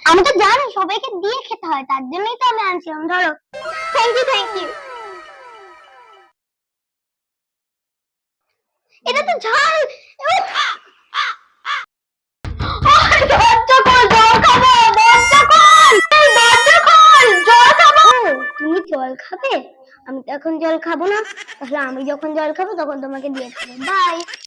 আমি তো জানি সবাইকে দিয়ে খেতে হয়, তার জন্যই তো আমি আনছিলাম। ধরো। Thank you, thank you. এটা তো ঝাল। দরজা খোল, জল খাবো। দরজা খোল, এই দরজা খোল, জল খাবো। তুমি জল খাবে? আমি তো এখন জল খাবো না। তাহলে আমি যখন জল খাবো তখন তোমাকে দিয়ে খাবো। বাই।